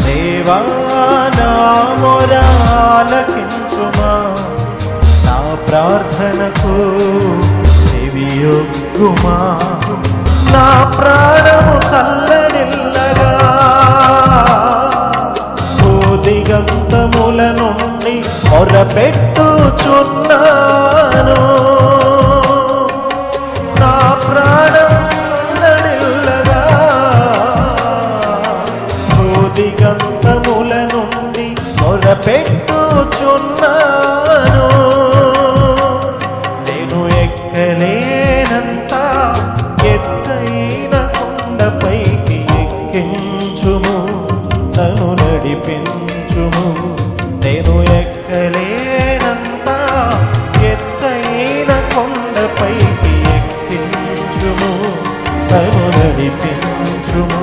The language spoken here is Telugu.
దేవా నా మొరాలకించుమా, నా ప్రార్థనకు చెవియొగ్గుమా. నా ప్రాణము చల్లనిల్లగా దిగంతముల నుండి మొరపెట్టుచున్నాను. నా ప్రాణం చల్లనిల్లగా దిగంతముల నుండి మొరపెట్టుచున్నాను. నేను ఎక్కలేనంత ఎత్తైన కొండపైకి ఎక్కించుము, నన్ను నడిపించుము. నేను ఎక్కలేనంత ఎత్తైన కొండపైకి ఎక్కించుము, నన్ను నడిపించుము.